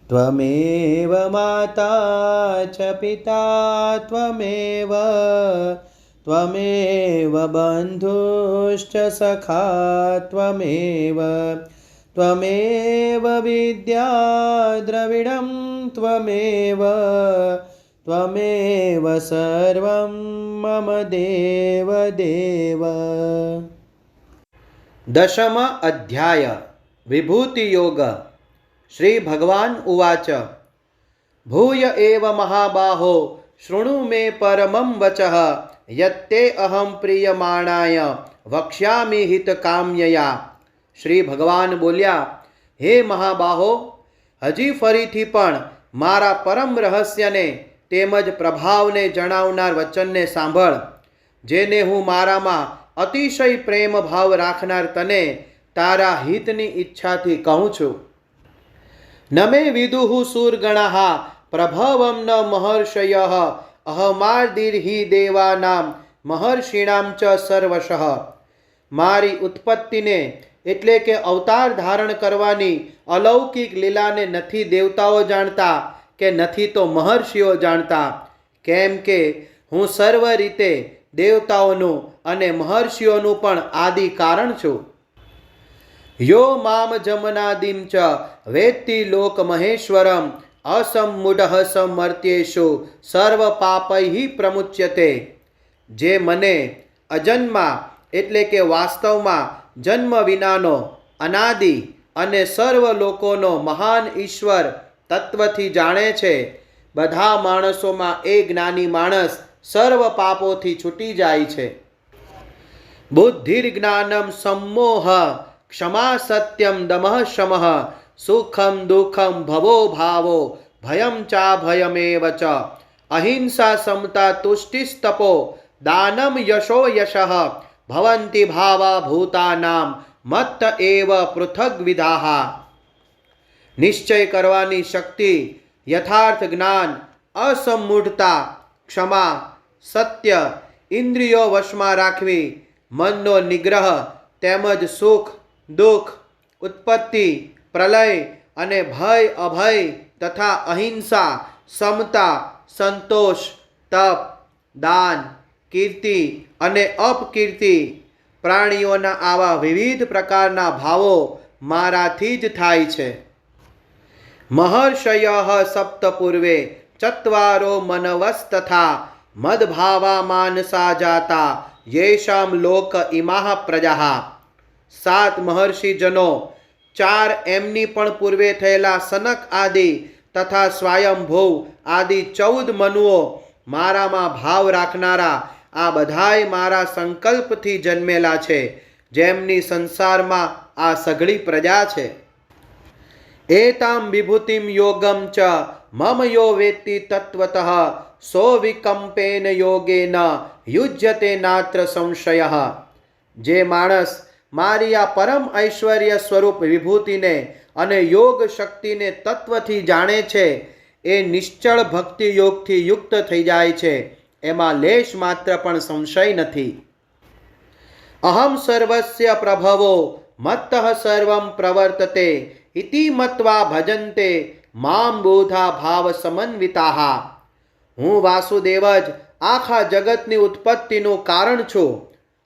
त्वमेव माता च पिता त्वमेव त्वमेव बन्धुश्च सखा त्वमेव त्वमेव विद्या द्रविडं त्वमेव त्वमेव सर्वं मम देव देव। दशम अध्याय विभूति योग। श्री भगवान उवाच भूय एव महाबाहो शृणु मे परमं वचः यत्ते अहं प्रियमाणाय वक्ष्यामि हितकाम्यया। श्री भगवान बोल्या, हे महाबाहो, हजी फरीथी पण मारा परम रहस्यने तेमज प्रभावने जणावनार वचनने सांभळ, जेने हूँ मारामां अतिशय प्रेम भाव राखनार तने तारा हितनी इच्छाथी कहूँ छूं। न मे विदुः सूरगणाः प्रभवं न महर्षयः अहमादिर्हि देवानां महर्षिणां च सर्वशः। मारी उत्पत्तिने એટલે કે અવતાર ધારણ કરવાની અલૌકિક લીલાને નથી દેવતાઓ જાણતા કે નથી તો મહર્ષિઓ જાણતા, કેમ કે હું સર્વ રીતે દેવતાઓનું અને મહર્ષિઓનું પણ આદિ કારણ છું। यो माम जमनादिं च वेत्ति लोकमहेश्वरम् असम्मूढः समर्त्येषु सर्वपापैः प्रमुच्यते। जे मने अजन्मा એટલે કે વાસ્તવમાં જન્મ વિનાનો અનાદિ અને સર્વ લોકોનો મહાન ઈશ્વર તત્વથી જાણે છે, બધા માણસોમાં એ જ્ઞાની માણસ સર્વ પાપોથી છૂટી જાય છે। બુદ્ધિર્જ્ઞાનમ सम्मोह क्षमा सत्यम दमः शमः सुखम दुखम भवो भावो भयम चा भयमेव च अहिंसा समता तुष्टिस्तपो दानम यशो यशः भवन्ति भावा भूतानां मत्त एव पृथग्विधाः। निश्चय करवानी शक्ति, यथार्थ ज्ञान, असम्मूढ़ता, क्षमा, सत्य, इंद्रियो वशમાં રાખવી, મનનો નિગ્રહ તેમજ સુખ दुख, उत्पत्ति, प्रलय अने भय अभय तथा अहिंसा, समता, संतोष, तप, दान, कीर्ति अने अपकीर्ति, प्राणीओना आवा विविध प्रकारना भावो माराथी ज थाय छे। महर्षयः सप्त पूर्वे चत्वारो मनवस्तथा मद्भावा मानसा जाता येषां लोक इमाः प्रजाः। 7 महर्षिजनो, 4 एमनी पण पूर्वे थयेला सनक आदि तथा स्वयंभू आदि 14 मनुओ मारामां भाव राखनारा आ बधाय मारा संकल्पथी जन्मेला छे, जेमनी संसारमां आ सघળી प्रजा छे। एतां विभूतिं योगं च मम यो वेत्ति तत्त्वतः सो विकम्पेन योगेन युज्यते नात्र संशयः। जे माणस मारी आ परम ऐश्वर्य स्वरूप विभूति ने अने योग शक्ति ने तत्वथी जाने छे, ए निश्चल भक्ति योग थी युक्त थई जाय छे, एमां लेश मात्र पण संशय नथी। अहम सर्वस्य प्रभवो मत्तः सर्वं प्रवर्तते इति मत्वा भजन्ते मां बोधा भाव समन्विताः। हूँ वासुदेव ज आखा जगतनी उत्पत्तिनुं कारण छुं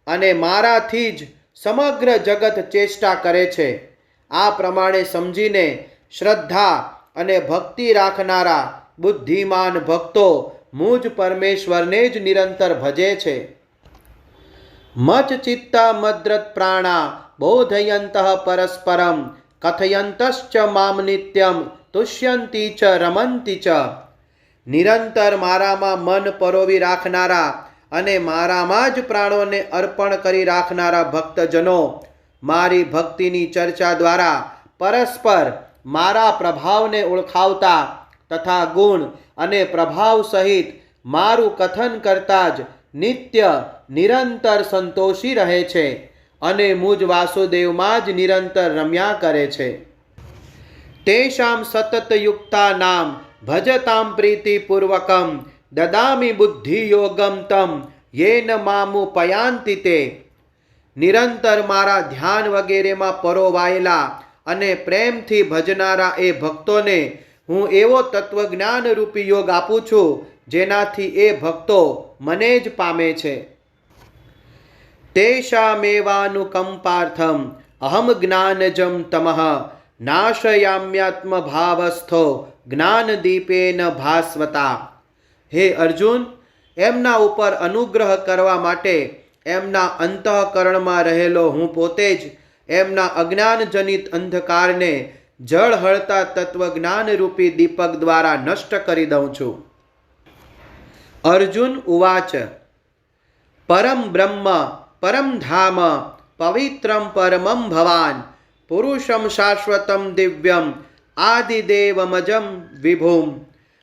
अने माराथी ज समग्र जगत चेष्टा करे छे। आ प्रमाणे समजीने श्रद्धा अने भक्ति राखनारा बुद्धिमान भक्तो मुझ परमेश्वरने ज निरंतर भजे छे। मच चित्ता मद्रत प्राणा बोधयन्तः परस्परं कथयन्तश्च माम नित्यं तुष्यन्ति च रमन्ति च। निरंतर मारामां मन परोवी राखनारा अने मारामां ज प्राणोने अर्पण करी राखनारा भक्तजनो मारी भक्तिनी चर्चा द्वारा परस्पर मारा प्रभावने ओळखावता तथा गुण अने प्रभाव सहित मारू कथन करता ज नित्य निरंतर संतोषी रहे छे अने मुझ वासुदेवमां ज निरंतर रम्या करे छे। तेषां सतत युक्तानां भजतां प्रीतिपूर्वकं ददामि बुद्धि योगम तम येन मामुपयांति ते। निरंतर मारा ध्यान वगैरे में परोवायेला अने प्रेम थी भजनारा ए भक्तों ने હું એવો તત્વજ્ઞાન રૂપી યોગ આપું છું જેનાથી એ ભક્તો મને જ પામે છે. તેષામેવાનુકંપાર્થમ અહમ જ્ઞાનજમ તમઃ નાશયામ્યાત્મભાવસ્થો જ્ઞાનદીપેન ભાસ્વતા. હે અર્જુન, એમના ઉપર અનુગ્રહ કરવા માટે એમના અંતઃકરણમાં રહેલો હું પોતે જ એમના અજ્ઞાનજનિત અંધકારને જળ હળતા તત્વજ્ઞાન રૂપી દીપક દ્વારા નષ્ટ કરી દઉં છું. અર્જુન ઉવાચ પરમ બ્રહ્મ પરમ ધામ પવિત્રમ પરમમ ભવાન પુરુષમ શાશ્વતમ દિવ્યમ આદિદેવમજમ વિભુમ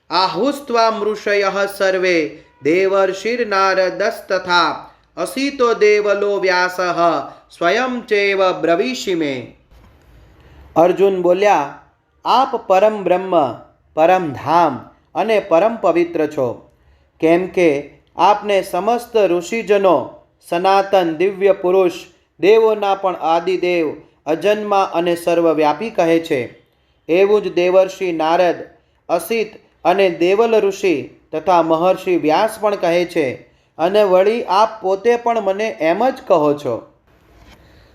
આહુસ્ત્વા મૃષયઃ સર્વે દેવર્ષિર્નારદસ્તથા અસિતો દેવલો વ્યાસઃ સ્વયં ચૈવ બ્રવીષિ મે. અર્જુન બોલ્યા, આપ પરમ બ્રહ્મ, પરમ ધામ અને પરમ પવિત્ર છો, કેમ કે આપને સમસ્ત ઋષિજનો સનાતન દિવ્ય પુરુષ, દેવોના પણ આદિદેવ, અજન્મા અને સર્વવ્યાપી કહે છે. એવું જ દેવર્ષિ નારદ, અસિત અને દેવલ ઋષિ તથા મહર્ષિ વ્યાસ પણ કહે છે, અને વળી આપ પોતે પણ મને એમ જ કહો છો.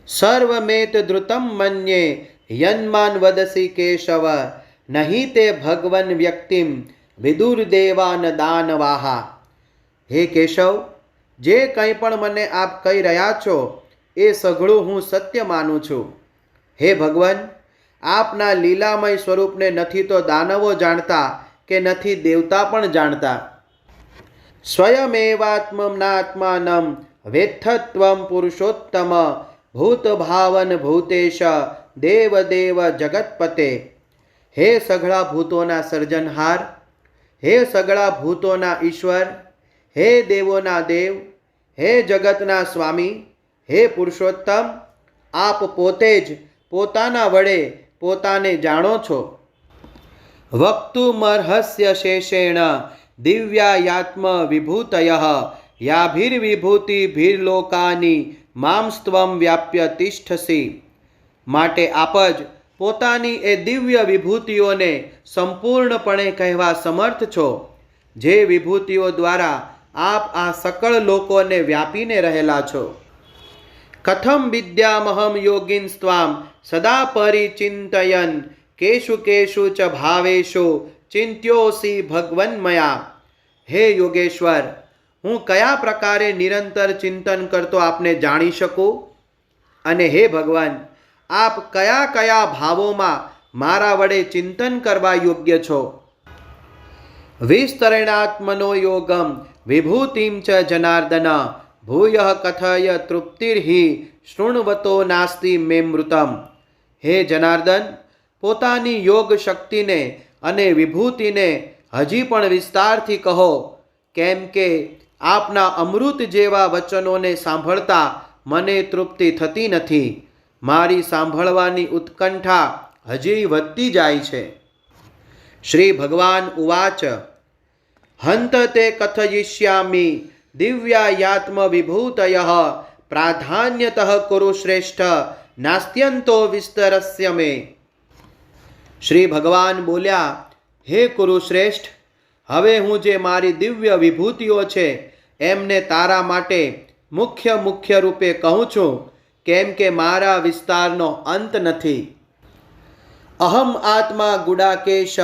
સર્વમેત ધૃતમ મન્યે યન્માન વદસી કેશવ નહીં તે ભગવન વ્યક્તિમ વિદુર્દેવાન દાનવાહા. હે કેશવ, જે કંઈ પણ મને આપ કહી રહ્યા છો એ સઘળું હું સત્ય માનું છું. હે ભગવાન, આપના લીલામય સ્વરૂપને નથી તો દાનવો જાણતા કે નથી દેવતા પણ જાણતા. સ્વયમેવાત્મનાત્માનમ વેત્થત્વમ પુરુષોત્તમ ભૂતભાવન ભૂતેશ દેવદેવ જગતપતે. હે સઘળા ભૂતોના સર્જનહાર, હે સઘળા ભૂતોના ઈશ્વર, હે દેવોના દેવ, હે જગતના સ્વામી, હે પુરુષોત્તમ, આપ પોતે જ પોતાના વડે પોતાને જાણો છો. વક્તુમર્હસ્ય શેષેણ દિવ્યાયાત્મ વિભૂતયઃ યાભિર્વિભૂતિભિર્લોકાની માંસ્ત્વમ વ્યાપ્ય તિષ્ઠસી. માટે આપ જ પોતાની એ દિવ્ય વિભૂતિઓને સંપૂર્ણપણે કહેવા સમર્થ છો, જે વિભૂતિઓ દ્વારા આપ આ સકળ લોકોને વ્યાપીને રહેલા છો. કથમ વિદ્યામહમ યોગિન્સ્ત્વામ સદા પરિચિંતયન કેશુ કેશુ ચ ભાવેશુ ચિંત્યોસી ભગવન્મયા. હે યોગેશ્વર, હું કયા પ્રકારે નિરંતર ચિંતન કરતો આપને જાણી શકું? અને હે ભગવાન, આપ કયા કયા ભાવોમાં મારા વડે ચિંતન કરવા યોગ્ય છો? વિસ્તરણાત્મનો યોગમ વિભૂતિમ ચ જનાર્દન ભૂયઃ કથય તૃપ્તિર્હિ શૃણવતો નાસ્તિ મેમૃતમ. હે જનાર્દન, પોતાની યોગ શક્તિને અને વિભૂતિને હજી પણ વિસ્તારથી કહો, કેમ કે આપના અમૃત જેવા વચનોને સાંભળતા મને તૃપ્તિ થતી નથી. મારી સાંભળવાની ઉત્કંઠા હજી વધતી જાય છે. શ્રી ભગવાન ઉવાચ હંત તે કથયિષ્યામિ દિવ્યાયાત્મ વિભૂતયઃ પ્રાધાન્યતઃ કુરુ શ્રેષ્ઠ નાસ્ત્યંતો વિસ્તરસ્ય મે. શ્રી ભગવાન બોલ્યા, હે કુરુશ્રેષ્ઠ, હવે હું જે મારી દિવ્ય વિભૂતિઓ છે એમને તારા માટે મુખ્ય રૂપે કહું છું, કેમ કે મારા વિસ્તારનો અંત નથી. અહમ આત્મા ગુડાકેશ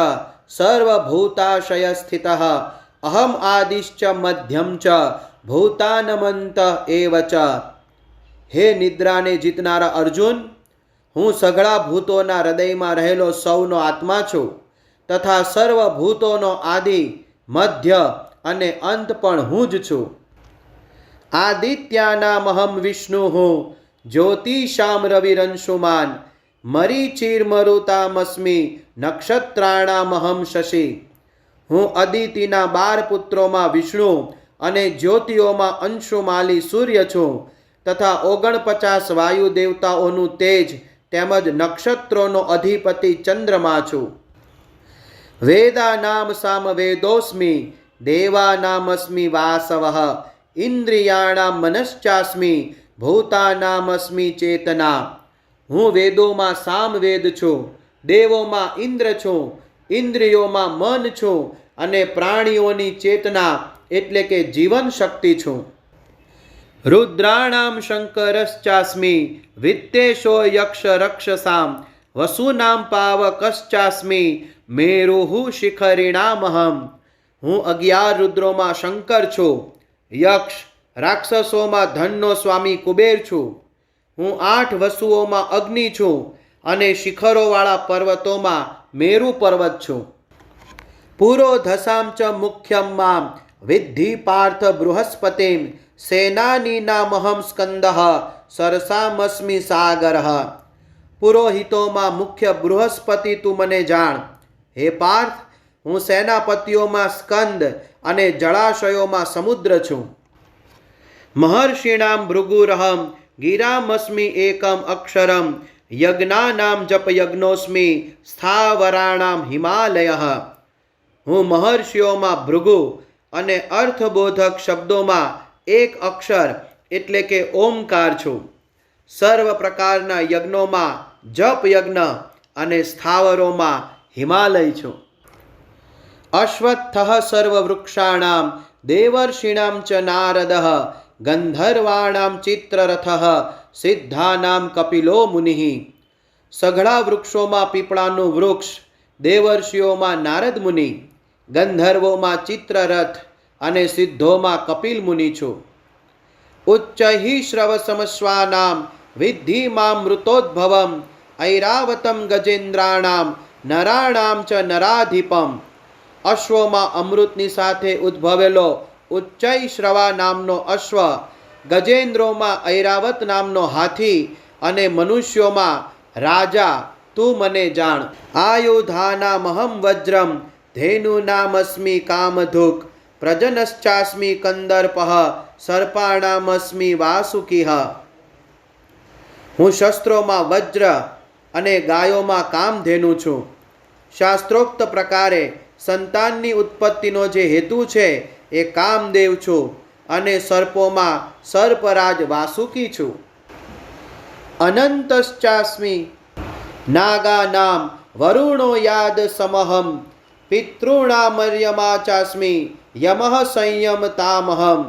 સર્વભૂતાશય સ્થિતઃ અહમ આદિશ્ચ મધ્યમ ચ ભૂતાનમંત એવ ચ. હે નિદ્રાને જીતનારા અર્જુન, હું સઘળા ભૂતોના હૃદયમાં રહેલો સૌનો આત્મા છું, તથા સર્વભૂતોનો આદિ, મધ્ય અને અંત પણ હું જ છું. આદિત્યાનામહમ વિષ્ણુ હું જ્યોતિષામ રવિરંશુમાન મરીચિર્મરુતામસ્મિ નક્ષત્રાણામહમ શશી. હું અદિતિના 12 પુત્રોમાં વિષ્ણુ અને જ્યોતિઓમાં અંશુમાલી સૂર્ય છું, તથા 49 વાયુ દેવતાઓનું તેજ તેમજ નક્ષત્રોનો અધિપતિ ચંદ્રમા છું. વેદાનામ સામવેદોસ્મિ દેવાનામસ્મિ વાસવઃ ઇન્દ્રિયાણામ મનશ્ચાસ્મિ ભૂતાનામસ્મિ ચેતના. હું વેદોમાં સામવેદ છું, દેવોમાં ઇન્દ્ર છું, ઇન્દ્રિયોમાં મન છું અને પ્રાણીઓની ચેતના એટલે કે જીવન શક્તિ છું. રુદ્રાણામ શંકરશ્ચાસ્મિ વિત્તેશો યક્ષ રક્ષસામ વસુનામ પાવકશ્ચાસ્મિ મેરુહુ શિખરિણામહમ. હું 11 રુદ્રોમાં શંકર છું. યક્ષ રાક્ષસોમાં ધનનો સ્વામી કુબેર છું. હું 8 વસુઓમાં અગ્નિ છું અને શિખરોવાળા પર્વતોમાં મેરુ પર્વત છું. પુરોધસામ ચ મુખ્યમ મામ વિદ્ધિ પાર્થ બૃહસ્પતિમ સેનાનીનામહં સ્કંદઃ સરસામસ્મિ સાગરઃ. પુરોહિતોમાં મુખ્ય બૃહસ્પતિ તું મને જાણ. હે પાર્થ, હું સેનાપતિઓમાં સ્કંદ અને જળાશયોમાં સમુદ્ર છું. મહર્ષિણામ ભૃગુરહમ ગિરામસ્મિ એકમ અક્ષરમ યજ્ઞાનામ જપ યજ્ઞોસ્મિ સ્થાવરાણામ હિમાલય. હું મહર્ષિઓમાં ભૃગુ અને અર્થબોધક શબ્દોમાં એક અક્ષર એટલે કે ઓમકાર છું. સર્વ પ્રકારના યજ્ઞોમાં જપ યજ્ઞ અને સ્થાવરોમાં હિમાલય છું. અશ્વત્થઃ સર્વવૃક્ષાણામ દેવર્ષિણામ ચ નારદઃ ગંધર્વાણામ ચિત્રરથઃ સિદ્ધાનામ કપિલો મુનિઃ. સઘળા વૃક્ષોમાં પીપળાનું વૃક્ષ, દેવર્ષિઓમાં નારદ મુનિ, ગંધર્વોમાં ચિત્રરથ અને સિદ્ધોમાં કપિલ મુનિ છું. ઉચ્ચૈઃ શ્રવસમશ્વાનામ વિદ્ધિ મામ મૃતોદ્ભવમ ઐરાવતમ ગજેન્દ્રાણામ નરાણામ ચ નરાધિપમ. અશ્વોમાં અમૃતની સાથે ઉદ્ભવેલો ઉચ્ચૈ શ્રવા નામનો અશ્વ, ગજેન્દ્રોમાં ઐરાવત નામનો હાથી અને મનુષ્યોમાં રાજા તું મને જાણ. આયુધાનામહં વજ્રમ ધેનુનામસ્મિ કામધુક પ્રજનશ્ચાસ્મિ કંદર્પઃ સર્પાણામસ્મિ વાસુકિઃ. હું શસ્ત્રોમાં વજ્ર અને ગાયોમાં કામધેનુ છું. શાસ્ત્રોક્ત પ્રકારે સંતાનની ઉત્પત્તિનો જે હેતુ છે એ કામદેવ છું અને સર્પોમાં સર્પરાજ વાસુકી છું. અનંતશ્ચાસ્મિ નાગાનામ વરુણો યાદ સમહમ પિતॄણામર્યમા ચાસ્મિ યમઃ સંયમતામહમ.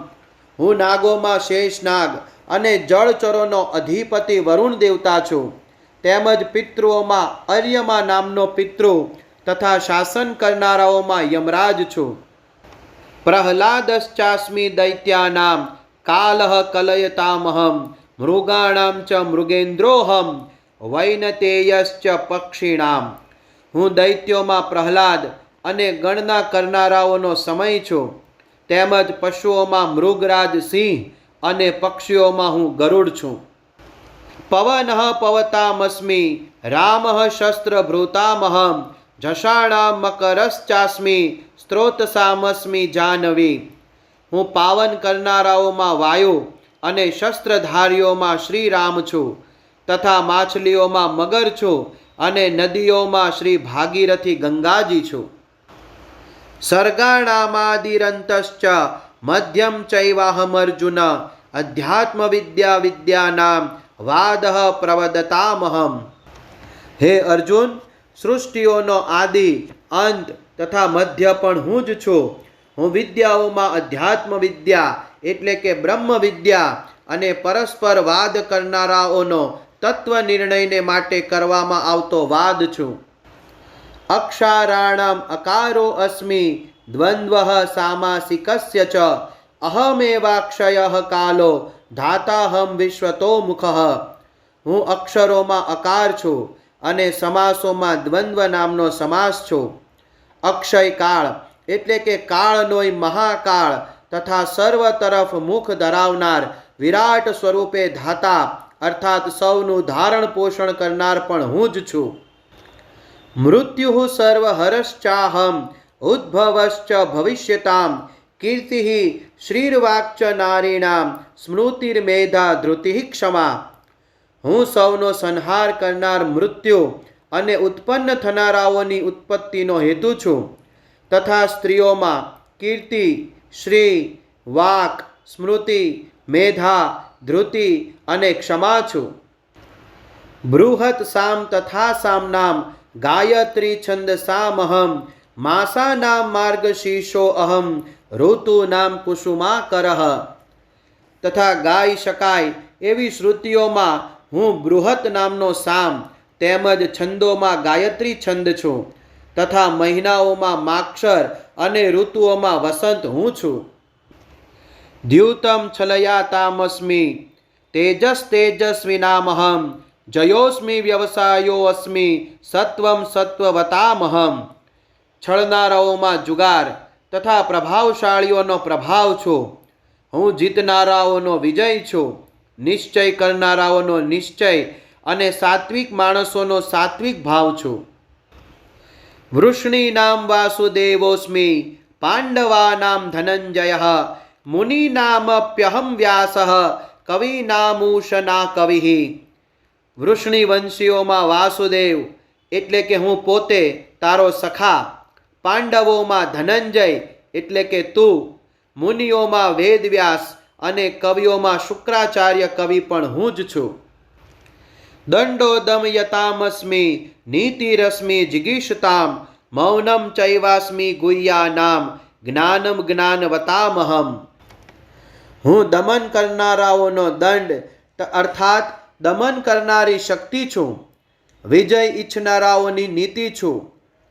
હું નાગોમાં શેષનાગ અને જળચરોનો અધિપતિ વરુણ દેવતા છું. તેમજ પિતૃઓમાં અર્યમા નામનો પિતૃ તથા શાસન કરનારાઓમાં યમરાજ છું. પ્રહલાદશ્ચાસ્મિ દૈત્યાનામ કાલઃ કલયતામહમ મૃગાણામ ચ મૃગેન્દ્રોહમ વૈનતેયશ્ચ પક્ષીણામ. હું દૈત્યોમાં પ્રહલાદ અને ગણના કરનારાઓનો સમય છું. તેમજ પશુઓમાં મૃગરાજ સિંહ અને પક્ષીઓમાં હું ગરુડ છું. પવનઃ પવતામસ્મિ રામઃ શસ્ત્રભૃતામહં જષાણામ મકરશ્ચાસ્મિ સ્ત્રોતસામસ્મિ જાહ્નવી. હું પાવન કરનારાઓમાં વાયુ અને શસ્ત્રધારીઓમાં શ્રી રામ છું તથા માછલીઓમાં મગર છું અને નદીઓમાં શ્રી ભાગીરથી ગંગાજી છું. સર્ગાણામાદિરંતશ્ચ મધ્યમ ચૈવાહમર્જુન અધ્યાત્મ વિદ્યા વિદ્યાનામ વાદઃ પ્રવદતામહમ. હે અર્જુન, સૃષ્ટિઓનો આદિ અંત તથા મધ્ય પણ હું જ છું. હું વિદ્યાઓમાં અધ્યાત્મ વિદ્યા એટલે કે બ્રહ્મ વિદ્યા અને પરસ્પર વાદ કરનારાઓનો તત્વ નિર્ણયને માટે કરવામાં આવતો વાદ છું. અક્ષારાણામ અકારો અસ્મિ દ્વંદ્વઃ સામાસિકસ્ય ચ અહમેવાક્ષયઃ કાલો ધાતાહમ વિશ્વતો મુખઃ. હું અક્ષરોમાં અકાર છું અને સમાસોમાં દ્વંદ્વ નામનો સમાસ છું. અક્ષય કાળ એટલે કે કાળનોય મહાકાળ તથા સર્વ તરફ મુખ ધરાવનાર વિરાટ સ્વરૂપે ધાતા અર્થાત સૌનું ધારણ પોષણ કરનાર પણ હું જ છું. મૃત્યુ સર્વહરશ્ચાહમ ઉદ્ભવશ્ચ ભવિષ્યતામ કીર્તિ શ્રીર્વાક્ચ નારીણામ સ્મૃતિર્મેધા ધૃતિ ક્ષમા. હું સૌનો સંહાર કરનાર મૃત્યુ અને ઉત્પન્ન થનારાઓની ઉત્પત્તિનો હેતુ છું તથા સ્ત્રીઓમાં કીર્તિ, શ્રી, વાક, સ્મૃતિ, મેધા, ધૃતિ અને ક્ષમા છું. બૃહત સામ તથા સામનામ ગાયત્રી છંદસામહમ માસાનામ માર્ગશીર્ષો અહમ ઋતુનામ કુસુમાકરઃ. તથા ગાઈ શકાય એવી શ્રુતિઓમાં હું બૃહત નામનો સામ તેમજ છંદોમાં ગાયત્રી છંદ છું, તથા મહિનાઓમાં માક્ષર અને ઋતુઓમાં વસંત હું છું. દ્યુતમ છલયાતામસ્મિ તેજસ તેજસ્વિનામહમ જયોસ્મિ વ્યવસાયો અસ્મિ સત્વમ સત્વવતામહમ. છળનારાઓમાં જુગાર તથા પ્રભાવશાળીઓનો પ્રભાવ છું. હું જીતનારાઓનો વિજય છું, નિશ્ચય કરનારાઓનો નિશ્ચય અને સાત્વિક માણસોનો સાત્વિક ભાવ છું. વૃષ્ણીનામ વાસુદેવોસ્મિ પાંડવાનામ ધનંજયઃ મુનિનામપ્યહમ વ્યાસઃ કવિનામૂષના કવિઃ. વૃષ્ણી વંશીઓમાં વાસુદેવ એટલે કે હું પોતે તારો સખા, પાંડવોમાં ધનંજય એટલે કે તું, મુનિઓમાં વેદવ્યાસ અને કવિઓમાં શુક્રાચાર્ય કવિ પણ હું જ છું. દંડોદમયતામસ્મિ નીતિરસ્મિ જિગીષતામ મૌનમ ચૈવાસ્મિ ગુહ્યાનામ જ્ઞાનમ જ્ઞાનવતામહમ. હું દમન કરનારાઓનો દંડ અર્થાત દમન કરનારી શક્તિ છું, વિજય ઈચ્છનારાઓની નીતિ છું,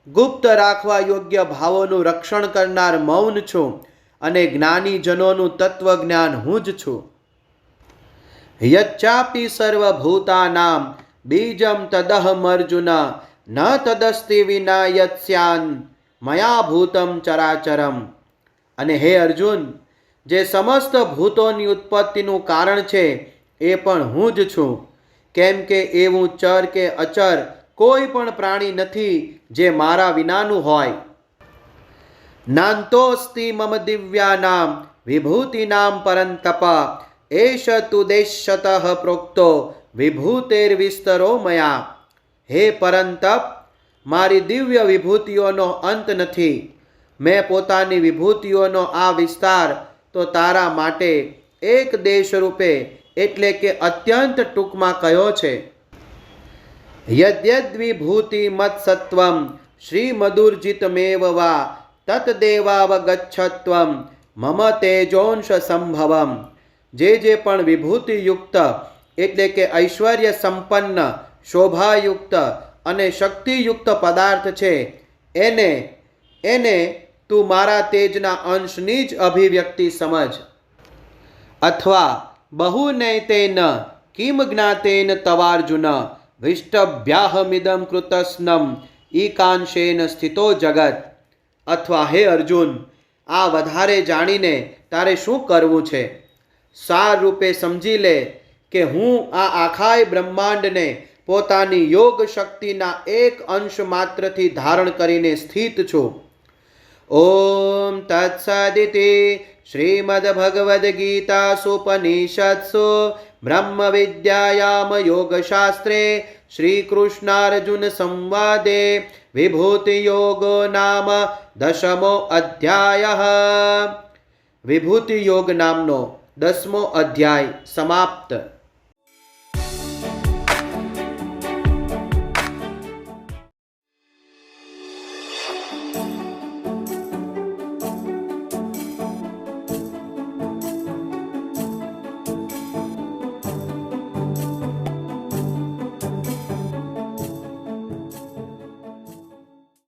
ગુપ્ત રાખવા યોગ્ય ભાવોનું રક્ષણ કરનાર મૌન છું અને જ્ઞાનીજનોનું તત્વજ્ઞાન હું જ છું. યચ્ચાપી સર્વભૂતાનામ બીજમ તદહમર્જુન ન તદસ્તિ વિના યત્સ્યાન મયા ભૂતમ ચરાચરમ. અને હે અર્જુન, જે સમસ્ત ભૂતોની ઉત્પત્તિનું કારણ છે એ પણ હું જ છું, કેમ કે એવું ચર કે અચર કોઈ પણ પ્રાણી નથી જે મારા વિનાનું હોય. નાંતોસ્તિ મમ દિવ્યાનામ વિભૂતિનામ પરંતપ એષ તુદેશ્યતઃ પ્રોક્તો વિભૂતેર્વિસ્તરો મયા. હે પરંતપ, મારી દિવ્ય વિભૂતિઓનો અંત નથી. મેં પોતાની વિભૂતિઓનો આ વિસ્તાર તો તારા માટે એક દેશ રૂપે એટલે કે અત્યંત ટૂંકમાં કયો છે. યદ્યદ્વિભૂતિ મત્સત્વમ શ્રીમદુર્જિતમેવ વા તત્દેવાવગચ્છત્વમ મમ તેજોંશ સંભવમ. જે પણ વિભૂતિયુક્ત એટલે કે ઐશ્વર્ય સંપન્ન, શોભાયુક્ત અને શક્તિયુક્ત પદાર્થ છે એને તું મારા તેજના અંશની જ અભિવ્યક્તિ સમજ. અથવા બહુનૈતેન કિમ જ્ઞાતેન તવાર્જુન વિષ્ટભ્યાહમિદમ કૃતસ્નમ ઈકાંશેન સ્થિતો જગત. અથવા હે અર્જુન, આ વધારે જાણીને તારે શું કરવું છે? સાર રૂપે સમજી લે કે હું આ આખાય બ્રહ્માંડને પોતાની યોગ શક્તિના એક અંશ માત્રથી ધારણ કરીને સ્થિત છું. ઓમ તત્સદિતિ શ્રીમદ્ભગવદ્ગીતાસુપનિષત્સુ બ્રહ્મ વિદ્યાયામ યોગશાસ્ત્રે શ્રીકૃષ્ણાર્જુન સંવાદે વિભૂતિ યોગો નામ 10મો અધ્યાયઃ. વિભૂતિ યોગ નામનો 10મો અધ્યાય સમાપ્ત.